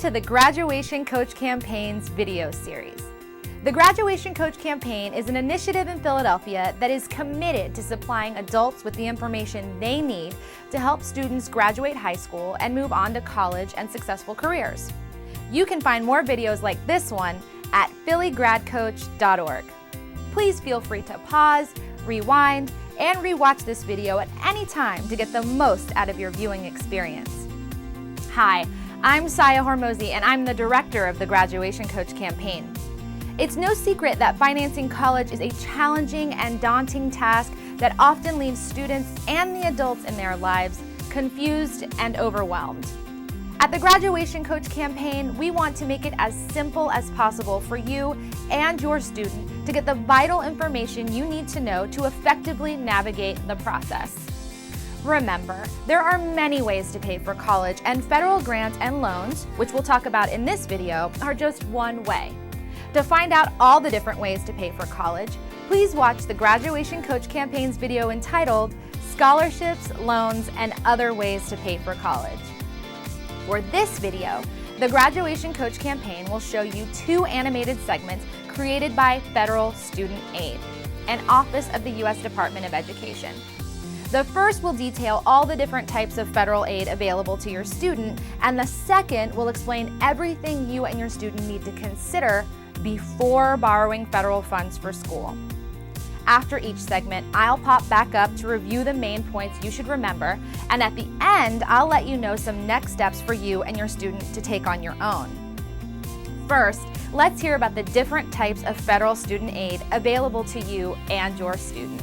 to the Graduation Coach Campaign's video series. The Graduation Coach Campaign is an initiative in Philadelphia that is committed to supplying adults with the information they need to help students graduate high school and move on to college and successful careers. You can find more videos like this one at phillygradcoach.org. Please feel free to pause, rewind, and rewatch this video at any time to get the most out of your viewing experience. Hi, I'm Saya Hormozi, and I'm the director of the Graduation Coach Campaign. It's no secret that financing college is a challenging and daunting task that often leaves students and the adults in their lives confused and overwhelmed. At the Graduation Coach Campaign, we want to make it as simple as possible for you and your student to get the vital information you need to know to effectively navigate the process. Remember, there are many ways to pay for college, and federal grants and loans, which we'll talk about in this video, are just one way. To find out all the different ways to pay for college, please watch the Graduation Coach Campaign's video entitled Scholarships, Loans, and Other Ways to Pay for College. For this video, the Graduation Coach Campaign will show you two animated segments created by Federal Student Aid, an office of the U.S. Department of Education. The first will detail all the different types of federal aid available to your student, and the second will explain everything you and your student need to consider before borrowing federal funds for school. After each segment, I'll pop back up to review the main points you should remember, and at the end, I'll let you know some next steps for you and your student to take on your own. First, let's hear about the different types of federal student aid available to you and your student.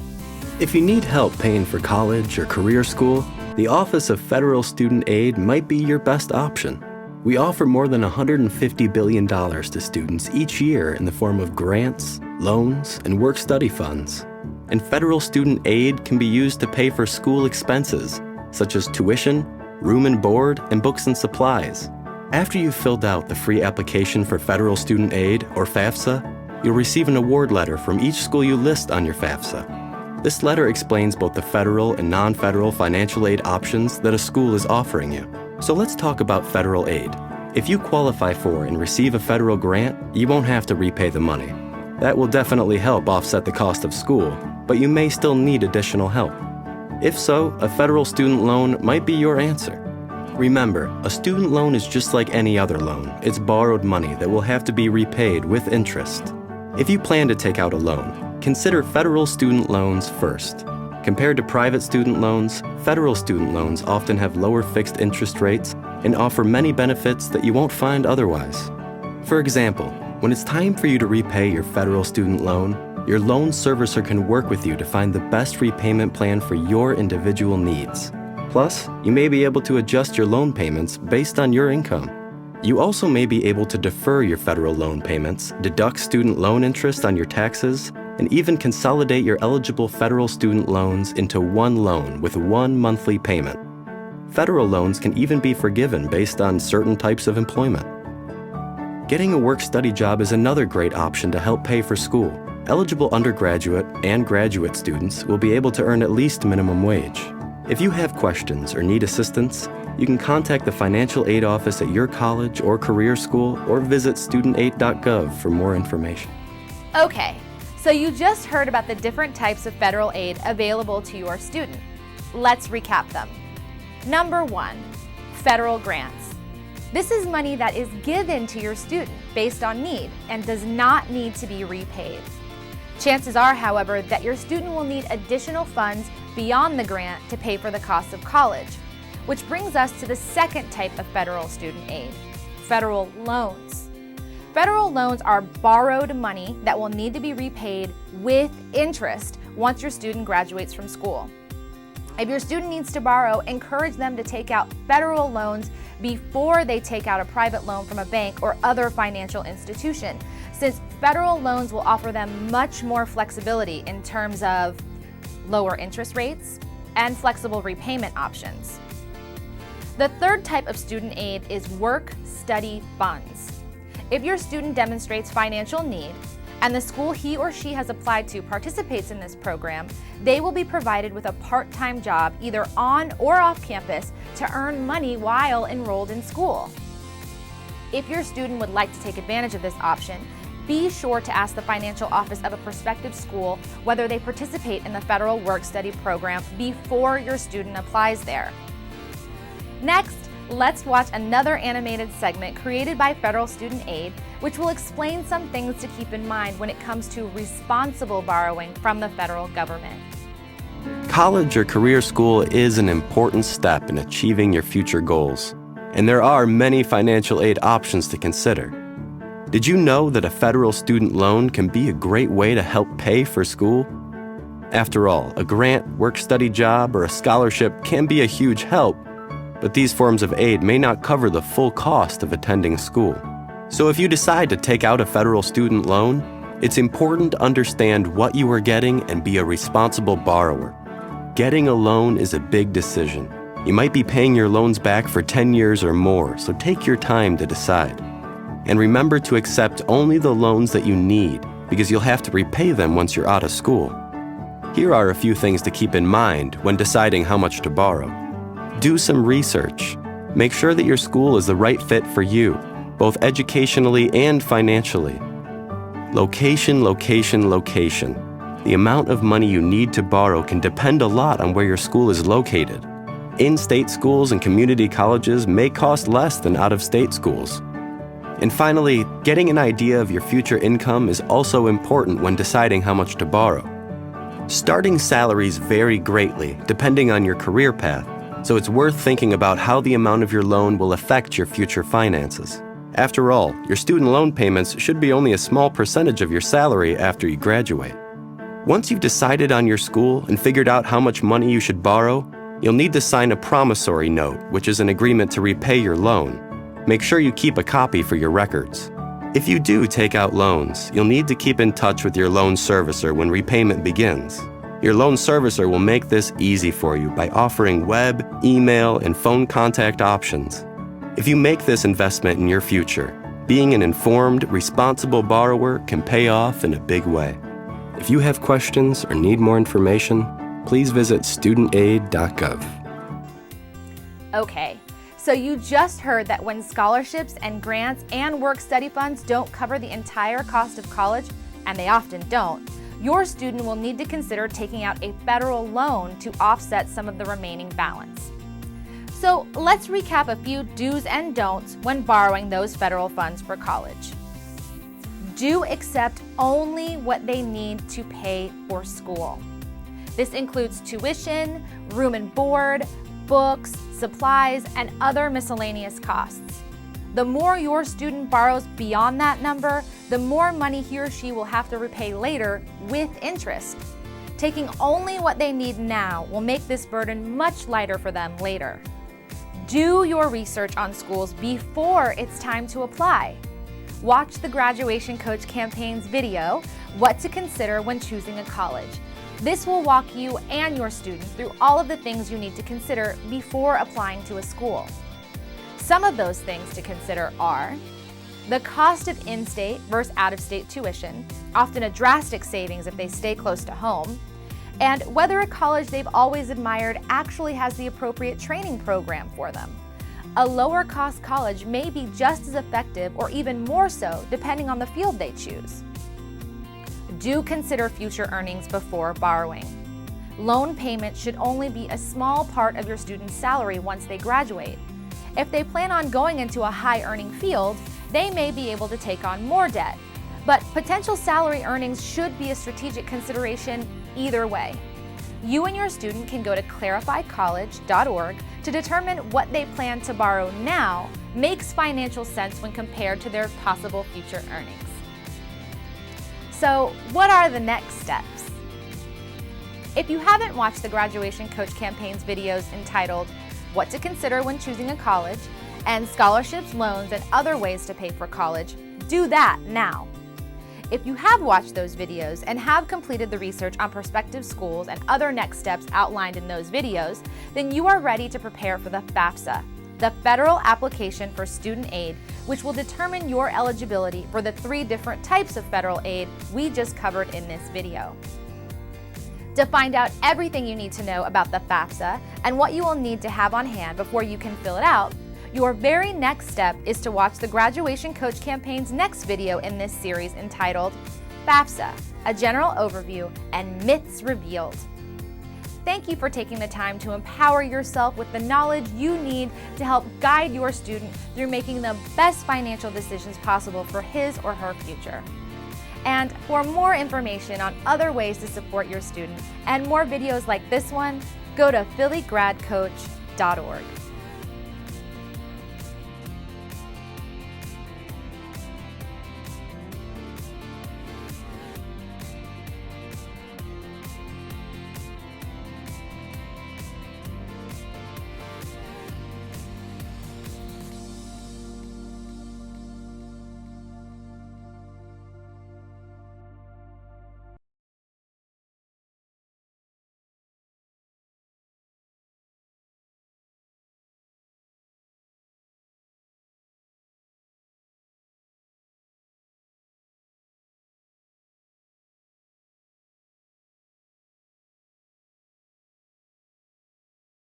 If you need help paying for college or career school, the Office of Federal Student Aid might be your best option. We offer more than $150 billion to students each year in the form of grants, loans, and work-study funds. And federal student aid can be used to pay for school expenses, such as tuition, room and board, and books and supplies. After you've filled out the free application for federal student aid, or FAFSA, you'll receive an award letter from each school you list on your FAFSA. This letter explains both the federal and non-federal financial aid options that a school is offering you. So let's talk about federal aid. If you qualify for and receive a federal grant, you won't have to repay the money. That will definitely help offset the cost of school, but you may still need additional help. If so, a federal student loan might be your answer. Remember, a student loan is just like any other loan. It's borrowed money that will have to be repaid with interest. If you plan to take out a loan, consider federal student loans first. Compared to private student loans, federal student loans often have lower fixed interest rates and offer many benefits that you won't find otherwise. For example, when it's time for you to repay your federal student loan, your loan servicer can work with you to find the best repayment plan for your individual needs. Plus, you may be able to adjust your loan payments based on your income. You also may be able to defer your federal loan payments, deduct student loan interest on your taxes, and even consolidate your eligible federal student loans into one loan with one monthly payment. Federal loans can even be forgiven based on certain types of employment. Getting a work-study job is another great option to help pay for school. Eligible undergraduate and graduate students will be able to earn at least minimum wage. If you have questions or need assistance, you can contact the financial aid office at your college or career school, or visit studentaid.gov for more information. Okay, so you just heard about the different types of federal aid available to your student. Let's recap them. Number 1, federal grants. This is money that is given to your student based on need and does not need to be repaid. Chances are, however, that your student will need additional funds beyond the grant to pay for the cost of college, which brings us to the second type of federal student aid, federal loans. Federal loans are borrowed money that will need to be repaid with interest once your student graduates from school. If your student needs to borrow, encourage them to take out federal loans before they take out a private loan from a bank or other financial institution, since federal loans will offer them much more flexibility in terms of lower interest rates and flexible repayment options. The third type of student aid is work-study funds. If your student demonstrates financial need and the school he or she has applied to participates in this program, they will be provided with a part-time job either on or off campus to earn money while enrolled in school. If your student would like to take advantage of this option, be sure to ask the financial office of a prospective school whether they participate in the federal work-study program before your student applies there. Next, let's watch another animated segment created by Federal Student Aid, which will explain some things to keep in mind when it comes to responsible borrowing from the federal government. College or career school is an important step in achieving your future goals, and there are many financial aid options to consider. Did you know that a federal student loan can be a great way to help pay for school? After all, a grant, work-study job, or a scholarship can be a huge help, but these forms of aid may not cover the full cost of attending school. So if you decide to take out a federal student loan, it's important to understand what you are getting and be a responsible borrower. Getting a loan is a big decision. You might be paying your loans back for 10 years or more, so take your time to decide. And remember to accept only the loans that you need, because you'll have to repay them once you're out of school. Here are a few things to keep in mind when deciding how much to borrow. Do some research. Make sure that your school is the right fit for you, both educationally and financially. Location, location, location. The amount of money you need to borrow can depend a lot on where your school is located. In-state schools and community colleges may cost less than out-of-state schools. And finally, getting an idea of your future income is also important when deciding how much to borrow. Starting salaries vary greatly depending on your career path, so it's worth thinking about how the amount of your loan will affect your future finances. After all, your student loan payments should be only a small percentage of your salary after you graduate. Once you've decided on your school and figured out how much money you should borrow, you'll need to sign a promissory note, which is an agreement to repay your loan. Make sure you keep a copy for your records. If you do take out loans, you'll need to keep in touch with your loan servicer when repayment begins. Your loan servicer will make this easy for you by offering web, email, and phone contact options. If you make this investment in your future, being an informed, responsible borrower can pay off in a big way. If you have questions or need more information, please visit studentaid.gov. Okay, so you just heard that when scholarships and grants and work-study funds don't cover the entire cost of college, and they often don't, your student will need to consider taking out a federal loan to offset some of the remaining balance. So let's recap a few do's and don'ts when borrowing those federal funds for college. Do accept only what they need to pay for school. This includes tuition, room and board, books, supplies, and other miscellaneous costs. The more your student borrows beyond that number, the more money he or she will have to repay later with interest. Taking only what they need now will make this burden much lighter for them later. Do your research on schools before it's time to apply. Watch the Graduation Coach Campaign's video, What to Consider When Choosing a College. This will walk you and your students through all of the things you need to consider before applying to a school. Some of those things to consider are the cost of in-state versus out-of-state tuition, often a drastic savings if they stay close to home, and whether a college they've always admired actually has the appropriate training program for them. A lower-cost college may be just as effective or even more so depending on the field they choose. Do consider future earnings before borrowing. Loan payments should only be a small part of your student's salary once they graduate. If they plan on going into a high-earning field, they may be able to take on more debt. But potential salary earnings should be a strategic consideration either way. You and your student can go to clarifycollege.org to determine what they plan to borrow now makes financial sense when compared to their possible future earnings. So, what are the next steps? If you haven't watched the Graduation Coach Campaign's videos entitled What to Consider When Choosing a College and Scholarships, Loans, and Other Ways to Pay for College, do that now. If you have watched those videos and have completed the research on prospective schools and other next steps outlined in those videos, then you are ready to prepare for the FAFSA, the Federal Application for Student Aid, which will determine your eligibility for the 3 different types of federal aid we just covered in this video. To find out everything you need to know about the FAFSA and what you will need to have on hand before you can fill it out, Your very next step is to watch the Graduation Coach Campaign's next video in this series entitled FAFSA, a General Overview and Myths Revealed. Thank you for taking the time to empower yourself with the knowledge you need to help guide your student through making the best financial decisions possible for his or her future. And for more information on other ways to support your student and more videos like this one, go to phillygradcoach.org.